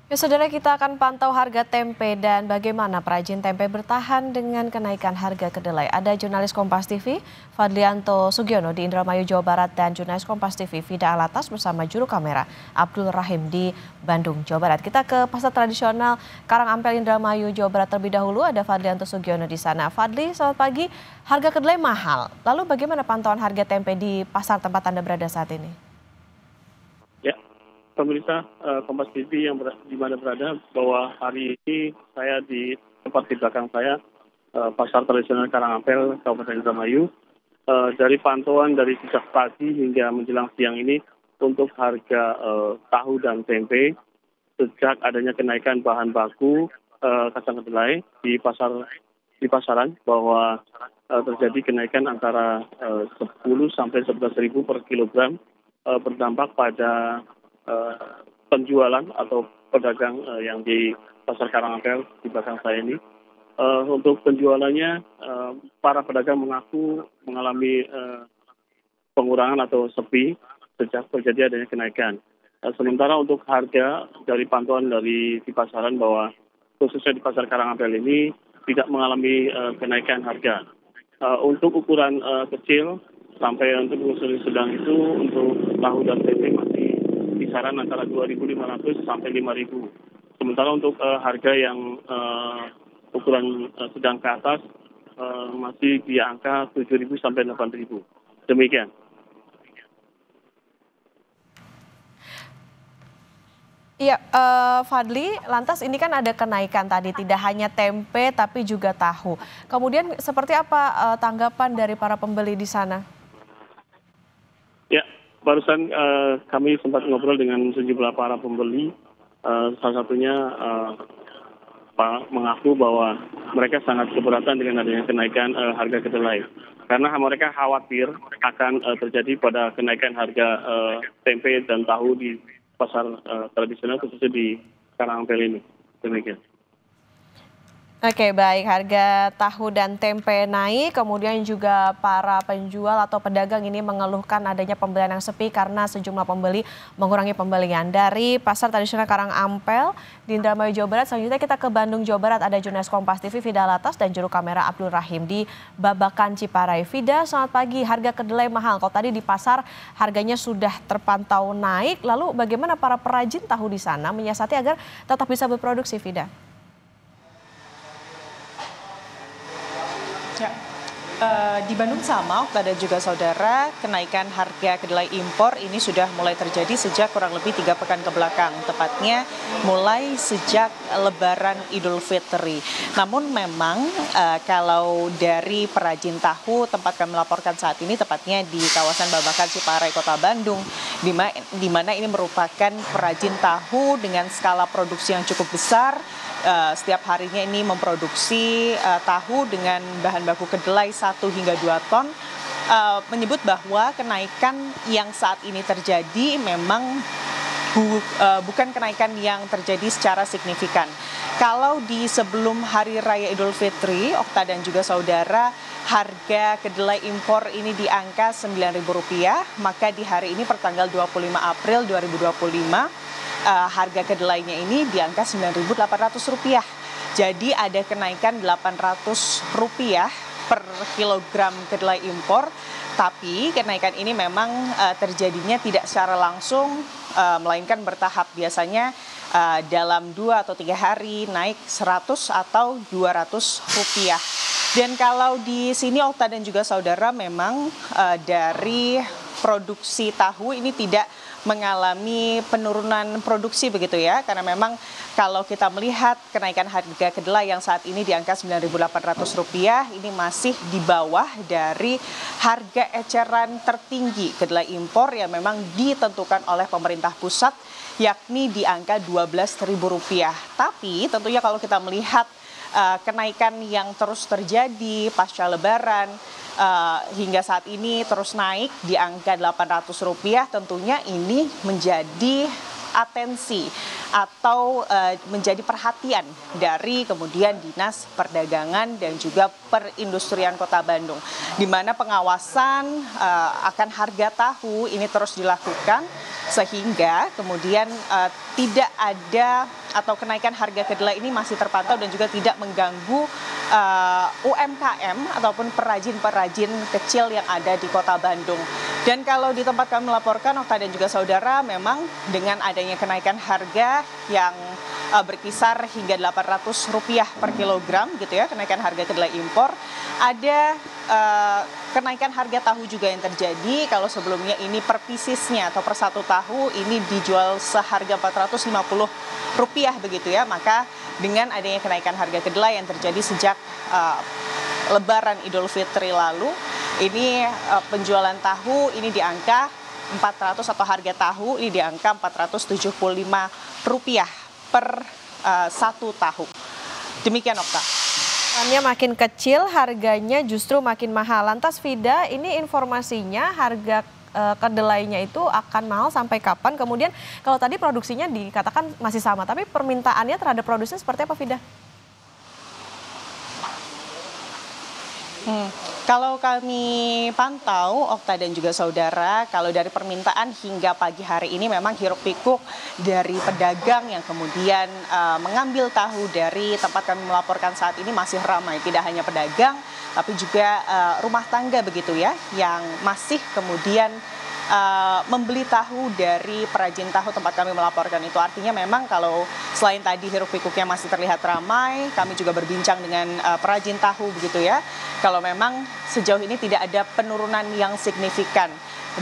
Ya, saudara, kita akan pantau harga tempe dan bagaimana perajin tempe bertahan dengan kenaikan harga kedelai. Ada jurnalis Kompas TV, Fadlianto Sugiono di Indramayu, Jawa Barat, dan jurnalis Kompas TV, Vida Alatas bersama juru kamera Abdul Rahim di Bandung, Jawa Barat. Kita ke pasar tradisional Karangampel, Indramayu, Jawa Barat terlebih dahulu. Ada Fadlianto Sugiono di sana. Fadli, selamat pagi. Harga kedelai mahal. Lalu bagaimana pantauan harga tempe di pasar tempat Anda berada saat ini? Ya, pemirsa Kompas TV yang di mana berada, bahwa hari ini saya di tempat di belakang saya, pasar tradisional Karangampel, Kabupaten Indramayu. Dari pantauan dari sejak pagi hingga menjelang siang ini, untuk harga tahu dan tempe, sejak adanya kenaikan bahan baku kacang kedelai di pasaran, bahwa terjadi kenaikan antara 10 sampai 11 ribu per kilogram, berdampak pada penjualan atau pedagang yang di pasar Karangampel di belakang saya ini. Untuk penjualannya, para pedagang mengaku mengalami pengurangan atau sepi sejak terjadi adanya kenaikan. Sementara untuk harga, dari pantauan dari di pasaran, bahwa khususnya di pasar Karangampel ini tidak mengalami kenaikan harga. Untuk ukuran kecil sampai untuk ukuran sedang itu, untuk tahu dan tempe masih kisaran antara 2.500 sampai 5.000. Sementara untuk harga yang ukuran sedang ke atas masih di angka 7.000 sampai 8.000. Demikian. Iya, Fadli, lantas ini kan ada kenaikan tadi, tidak hanya tempe tapi juga tahu. Kemudian seperti apa tanggapan dari para pembeli di sana? Ya, barusan kami sempat ngobrol dengan sejumlah para pembeli. Salah satunya mengaku bahwa mereka sangat keberatan dengan adanya kenaikan harga kedelai. Karena mereka khawatir akan terjadi pada kenaikan harga tempe dan tahu di pasar tradisional, khususnya di Karangampel ini. Demikian. Oke, baik. Harga tahu dan tempe naik, kemudian juga para penjual atau pedagang ini mengeluhkan adanya pembelian yang sepi karena sejumlah pembeli mengurangi pembelian. Dari pasar tradisional Karangampel di Indramayu, Jawa Barat, selanjutnya kita ke Bandung, Jawa Barat. Ada jurnalis Kompas TV, Vida Alatas, dan juru kamera Abdul Rahim di Babakan, Ciparai. Vida, selamat pagi. Harga kedelai mahal. Kalau tadi di pasar harganya sudah terpantau naik, lalu bagaimana para perajin tahu di sana menyiasati agar tetap bisa berproduksi, Vida? Ya, di Bandung sama, ada juga saudara, kenaikan harga kedelai impor ini sudah mulai terjadi sejak kurang lebih 3 pekan ke belakang, tepatnya mulai sejak Lebaran Idul Fitri. Namun memang kalau dari perajin tahu tempat kami melaporkan saat ini, tepatnya di kawasan Babakan, Ciparai, Kota Bandung, di mana ini merupakan perajin tahu dengan skala produksi yang cukup besar. Setiap harinya ini memproduksi tahu dengan bahan baku kedelai 1 hingga 2 ton, menyebut bahwa kenaikan yang saat ini terjadi memang bukan kenaikan yang terjadi secara signifikan. Kalau di sebelum Hari Raya Idul Fitri, Okta dan juga saudara, harga kedelai impor ini di angka Rp9.000, maka di hari ini pertanggal 25 April 2025, harga kedelainya ini di angka Rp9.800. Jadi ada kenaikan Rp800 per kilogram kedelai impor. Tapi kenaikan ini memang terjadinya tidak secara langsung, melainkan bertahap. Biasanya dalam 2 atau 3 hari naik Rp100 atau Rp200. Dan kalau di sini Okta dan juga saudara, memang dari produksi tahu ini tidak mengalami penurunan produksi begitu ya, karena memang kalau kita melihat kenaikan harga kedelai yang saat ini di angka Rp9.800 ini masih di bawah dari harga eceran tertinggi kedelai impor yang memang ditentukan oleh pemerintah pusat, yakni di angka Rp12.000. Tapi tentunya kalau kita melihat kenaikan yang terus terjadi pasca Lebaran hingga saat ini terus naik di angka Rp800, tentunya ini menjadi atensi atau menjadi perhatian dari kemudian Dinas Perdagangan dan juga Perindustrian Kota Bandung, di mana pengawasan akan harga tahu ini terus dilakukan sehingga kemudian tidak ada atau kenaikan harga kedelai ini masih terpantau dan juga tidak mengganggu UMKM ataupun perajin-perajin kecil yang ada di Kota Bandung. Dan kalau di tempat kami melaporkan, Okta dan juga saudara, memang dengan adanya kenaikan harga yang berkisar hingga Rp800 per kilogram gitu ya, kenaikan harga kedelai impor, ada kenaikan harga tahu juga yang terjadi. Kalau sebelumnya ini per piecesnya atau per satu tahu ini dijual seharga Rp450 begitu ya, maka dengan adanya kenaikan harga kedelai yang terjadi sejak Lebaran Idul Fitri lalu, ini penjualan tahu ini di angka 400 atau harga tahu ini di angka Rp475 per satu tahu. Demikian, Okta. Harganya makin kecil, harganya justru makin mahal. Lantas Vida, ini informasinya harga kedelainya itu akan mahal sampai kapan? Kemudian kalau tadi produksinya dikatakan masih sama, tapi permintaannya terhadap produsen seperti apa, Vida? Kalau kami pantau, Okta dan juga saudara, kalau dari permintaan hingga pagi hari ini memang hiruk pikuk dari pedagang yang kemudian mengambil tahu dari tempat kami melaporkan saat ini masih ramai. Tidak hanya pedagang, tapi juga rumah tangga begitu ya, yang masih kemudian membeli tahu dari perajin tahu tempat kami melaporkan itu. Artinya memang kalau selain tadi hiruk pikuknya masih terlihat ramai, kami juga berbincang dengan perajin tahu begitu ya. Kalau memang sejauh ini tidak ada penurunan yang signifikan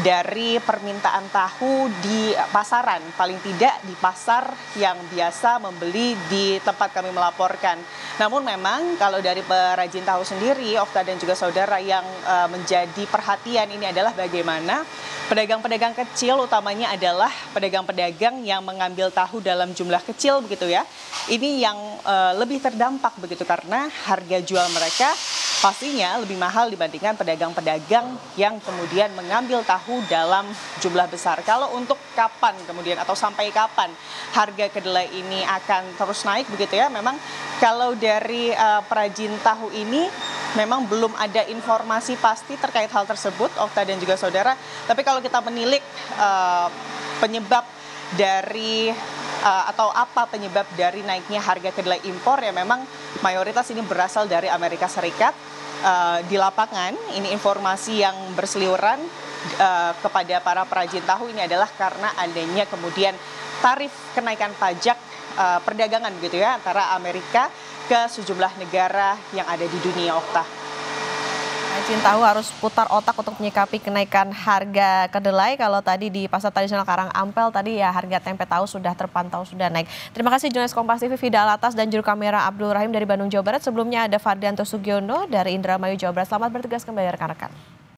dari permintaan tahu di pasaran, paling tidak di pasar yang biasa membeli di tempat kami melaporkan. Namun memang kalau dari perajin tahu sendiri, Okta dan juga saudara, yang menjadi perhatian ini adalah bagaimana pedagang-pedagang kecil, utamanya adalah pedagang-pedagang yang mengambil tahu dalam jumlah kecil begitu ya. Ini yang lebih terdampak begitu karena harga jual mereka pastinya lebih mahal dibandingkan pedagang-pedagang yang kemudian mengambil tahu dalam jumlah besar. Kalau untuk kapan kemudian atau sampai kapan harga kedelai ini akan terus naik begitu ya, memang kalau dari perajin tahu ini memang belum ada informasi pasti terkait hal tersebut, Okta dan juga saudara. Tapi kalau kita menilik penyebab dari atau apa penyebab dari naiknya harga kedelai impor, ya memang mayoritas ini berasal dari Amerika Serikat. Di lapangan ini informasi yang berseliweran kepada para perajin tahu ini adalah karena adanya kemudian tarif kenaikan pajak perdagangan gitu ya antara Amerika ke sejumlah negara yang ada di dunia, Okta. Perajin tahu harus putar otak untuk menyikapi kenaikan harga kedelai. Kalau tadi di pasar tradisional Karangampel tadi ya harga tempe tahu sudah terpantau sudah naik. Terima kasih jurnalis Kompas TV Vida Alatas dan juru kamera Abdul Rahim dari Bandung, Jawa Barat. Sebelumnya ada Fardianto Sugiono dari Indramayu, Jawa Barat. Selamat bertugas kembali rekan-rekan.